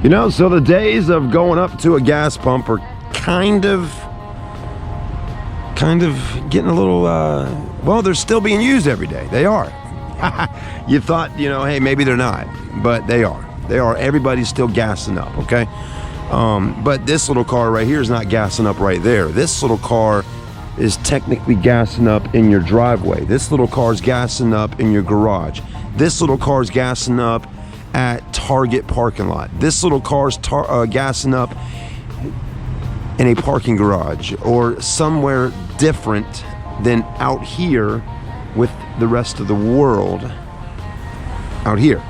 You know, so the days of going up to a gas pump are kind of getting a little, well, they're still being used every day. They are. You thought, you know, hey, maybe they're not, but they are. They are. Everybody's still gassing up, okay? But this little car right here is not gassing up right there. This little car is technically gassing up in your driveway. This little car is gassing up in your garage. This little car is gassing up at Target parking lot. This little car is gassing up in a parking garage or somewhere different than out here with the rest of the world out here.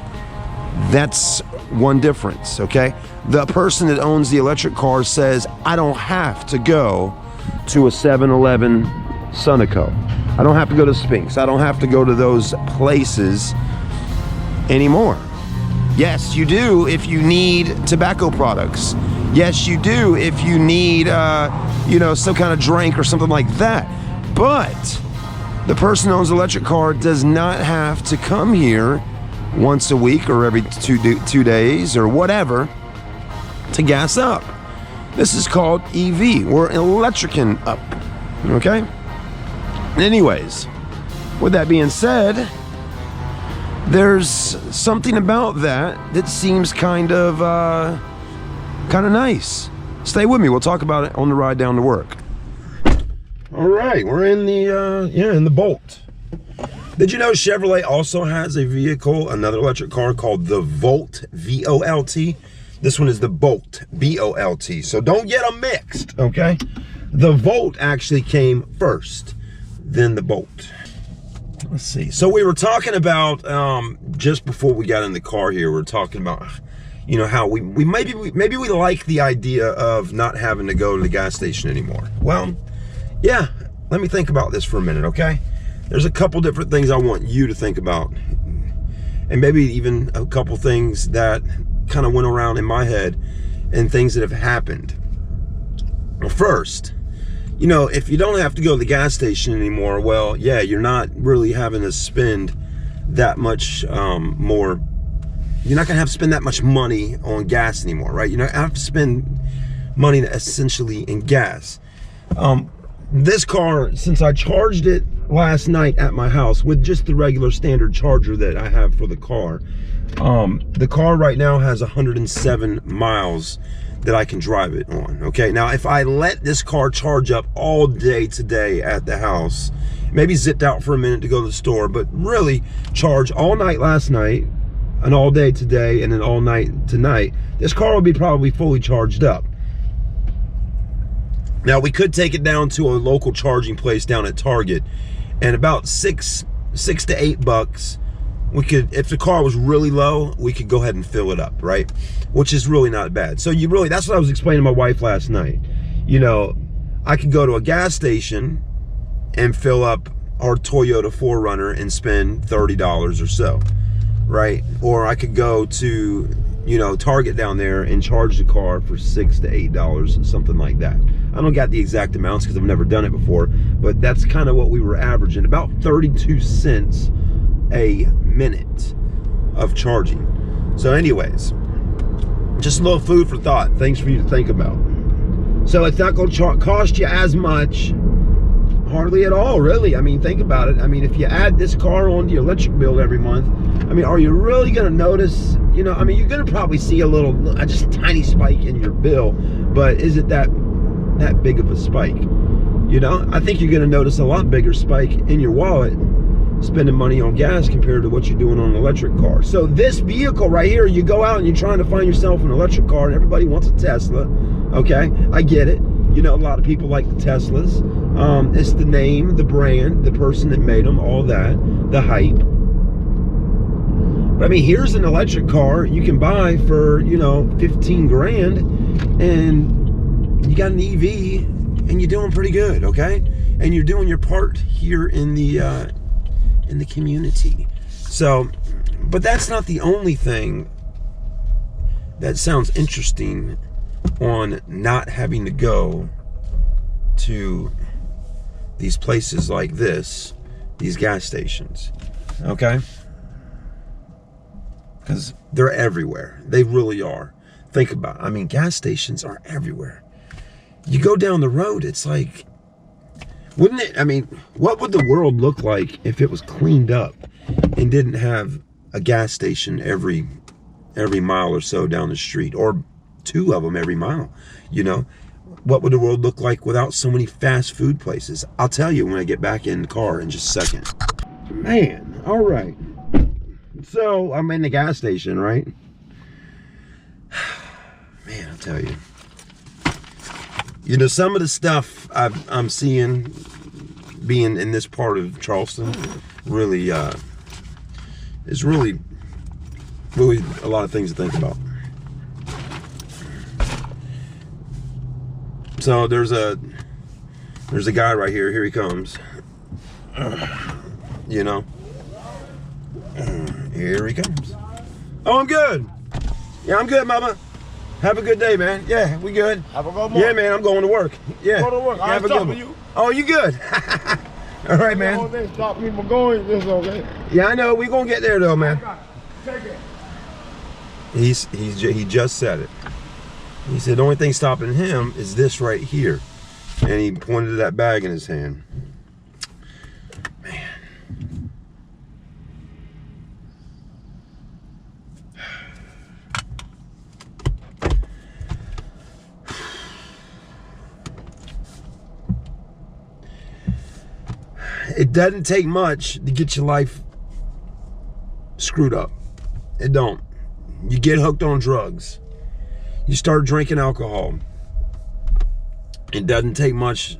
That's one difference, okay? The person that owns the electric car says, I don't have to go to a 7-Eleven Sunoco. I don't have to go to Spinks. I don't have to go to those places anymore. Yes, you do if you need tobacco products. Yes, you do if you need, you know, some kind of drink or something like that. But the person who owns an electric car does not have to come here once a week or every two days or whatever to gas up. This is called EV. We're electricing up, okay? Anyways, with that being said, there's something about that seems kind of nice. Stay with me. We'll talk about it on the ride down to work. All right, we're in the in the Bolt. Did you know Chevrolet also has a vehicle, another electric car called the Volt, V-O-L-T? This one is the Bolt, B-O-L-T. So don't get them mixed, okay? The Volt actually came first, then the Bolt. Let's see. So we were talking about, just before we got in the car here, we were talking about, you know, how we maybe we like the idea of not having to go to the gas station anymore. Well, yeah, let me think about this for a minute, okay? There's a couple different things I want you to think about, and maybe even a couple things that kind of went around in my head and things that have happened. Well, first, you know, if you don't have to go to the gas station anymore, well, yeah, you're not really having to spend that much more. You're not gonna have to spend that much money on gas anymore, right? You don't have to spend money essentially in gas. This car, since I charged it last night at my house with just the regular standard charger that I have for the car right now has 107 miles that I can drive it on, okay? Now, if I let this car charge up all day today at the house, maybe zipped out for a minute to go to the store, but really charge all night last night and all day today and then all night tonight, this car will be probably fully charged up. Now, we could take it down to a local charging place down at Target, and about $6 to $8, we could, if the car was really low, we could go ahead and fill it up, right? Which is really not bad. So you really, that's what I was explaining to my wife last night. You know, I could go to a gas station and fill up our Toyota 4Runner and spend $30 or so, right? Or I could go to, you know, Target down there and charge the car for $6 to $8, something like that. I don't got the exact amounts because I've never done it before, but that's kind of what we were averaging, about 32 cents a minute of charging. So anyways, just a little food for thought, things for you to think about. So it's not going to cost you as much, hardly at all, really. I mean, think about it. I mean, if you add this car onto your electric bill every month, I mean, are you really going to notice, you know, I mean, you're going to probably see a little, just a tiny spike in your bill, but is it that big of a spike? You know, I think you're going to notice a lot bigger spike in your wallet spending money on gas compared to what you're doing on an electric car. So this vehicle right here, you go out and you're trying to find yourself an electric car and everybody wants a Tesla, okay? I get it. You know, a lot of people like the Teslas. It's the name, the brand, the person that made them, all that, the hype. But I mean, here's an electric car you can buy for, you know, 15 grand and you got an EV and you're doing pretty good, okay? And you're doing your part here in the community. So, but that's not the only thing that sounds interesting on not having to go to these places like this, these gas stations, okay? Because they're everywhere. They really are. Think about it. I mean, gas stations are everywhere. You go down the road, it's like, wouldn't it? I mean, what would the world look like if it was cleaned up and didn't have a gas station every mile or so down the street, or 2 of them every mile? You know, what would the world look like without so many fast food places? I'll tell you when I get back in the car in just a second. Man, all right. So I'm in the gas station, right? Man, I'll tell you. You know, some of the stuff I'm seeing being in this part of Charleston really is really a lot of things to think about. So there's a guy right here. Here he comes. You know, here he comes. Oh, I'm good. Yeah, I'm good, mama. Have a good day, man. Yeah, we good. Have a good morning. Yeah, man, I'm going to work. Yeah. Go to work. Have a good one. You. Oh, you good? All right, man. They stop me from going. This is okay. Yeah, I know. We're going to get there, though, man. Take it. He just said it. He said the only thing stopping him is this right here. And he pointed to that bag in his hand. Man. It doesn't take much to get your life screwed up. It don't. You get hooked on drugs. You start drinking alcohol. It doesn't take much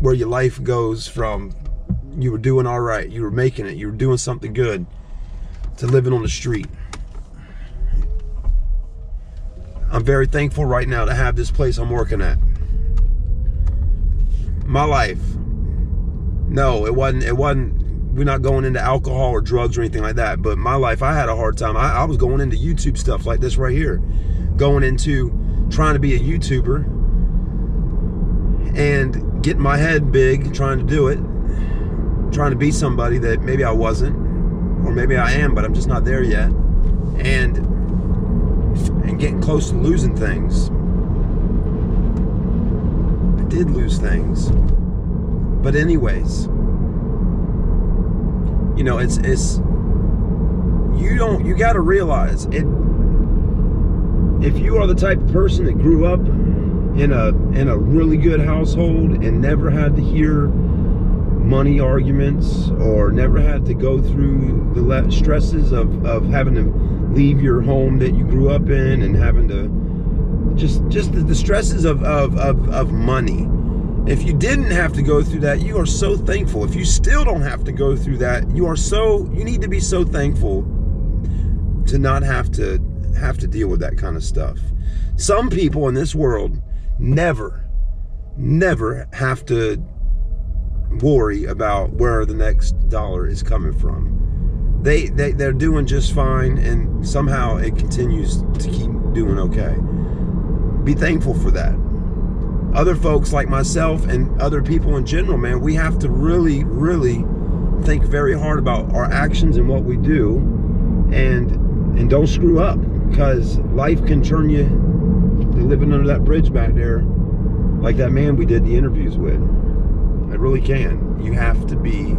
where your life goes from you were doing all right, you were making it, you were doing something good, to living on the street. I'm very thankful right now to have this place I'm working at. My life. No, it wasn't, we're not going into alcohol or drugs or anything like that, but my life, I had a hard time. I was going into YouTube stuff like this right here. Going into trying to be a YouTuber and getting my head big, trying to do it. Trying to be somebody that maybe I wasn't, or maybe I am, but I'm just not there yet. And getting close to losing things. I did lose things. But anyways, you know, you gotta realize it. If you are the type of person that grew up in a really good household and never had to hear money arguments, or never had to go through the stresses of having to leave your home that you grew up in, and having to just the stresses of money. If you didn't have to go through that, you are so thankful. If you still don't have to go through that, you need to be so thankful to not have to deal with that kind of stuff. Some people in this world never have to worry about where the next dollar is coming from. They're doing just fine, and somehow it continues to keep doing okay. Be thankful for that. Other folks like myself and other people in general, man, we have to really, really think very hard about our actions and what we do, and don't screw up, because life can turn you to living under that bridge back there, like that man we did the interviews with. It really can. You have to be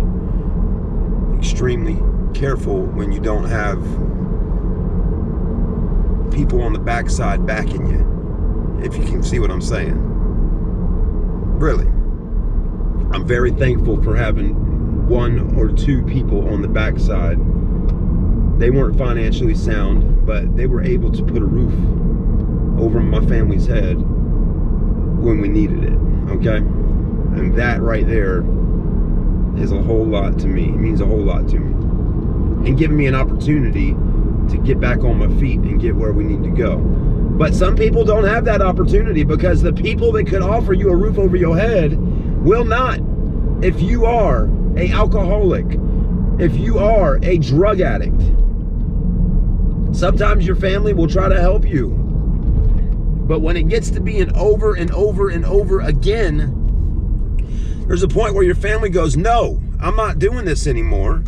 extremely careful when you don't have people on the backside backing you, if you can see what I'm saying. Really. I'm very thankful for having 1 or 2 people on the backside. They weren't financially sound, but they were able to put a roof over my family's head when we needed it, okay? And that right there is a whole lot to me. It means a whole lot to me. And giving me an opportunity to get back on my feet and get where we need to go. But some people don't have that opportunity, because the people that could offer you a roof over your head will not. If you are an alcoholic, if you are a drug addict, sometimes your family will try to help you. But when it gets to being over and over and over again, there's a point where your family goes, no, I'm not doing this anymore.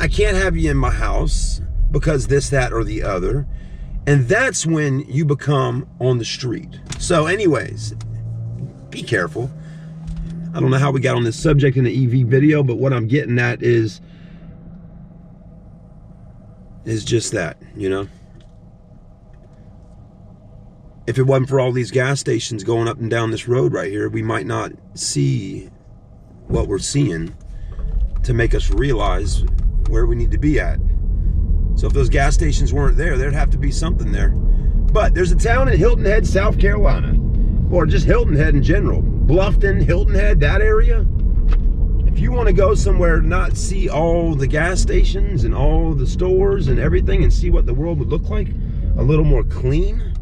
I can't have you in my house because this, that, or the other. And that's when you become on the street. So anyways, be careful. I don't know how we got on this subject in the EV video, but what I'm getting at is just that, you know. If it wasn't for all these gas stations going up and down this road right here, we might not see what we're seeing to make us realize where we need to be at. So if those gas stations weren't there, there'd have to be something there. But there's a town in Hilton Head, South Carolina, or just Hilton Head in general. Bluffton, Hilton Head, that area. If you want to go somewhere to not see all the gas stations and all the stores and everything and see what the world would look like a little more clean,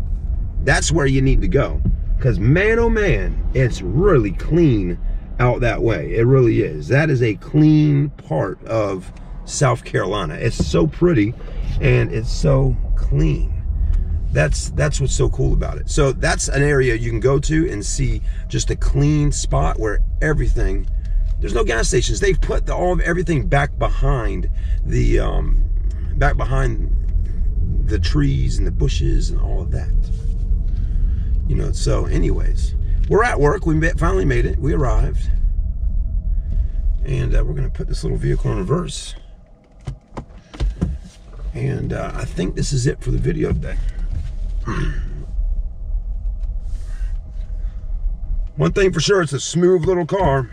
that's where you need to go. Because man, oh man, it's really clean out that way. It really is. That is a clean part of South Carolina. It's so pretty and it's so clean. That's what's so cool about it. So that's an area you can go to and see just a clean spot where everything, there's no gas stations. They've put all of everything back behind the trees and the bushes and all of that. You know, so anyways, we're at work. We finally made it. We arrived. And we're going to put this little vehicle in reverse. And I think this is it for the video today. One thing for sure, it's a smooth little car.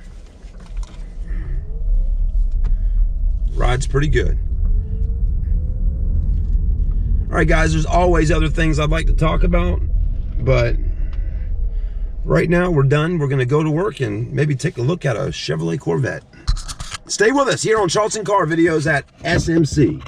Rides pretty good. All right, guys, there's always other things I'd like to talk about, but right now we're done. We're going to go to work and maybe take a look at a Chevrolet Corvette. Stay with us here on Charleston Car Videos at SMC.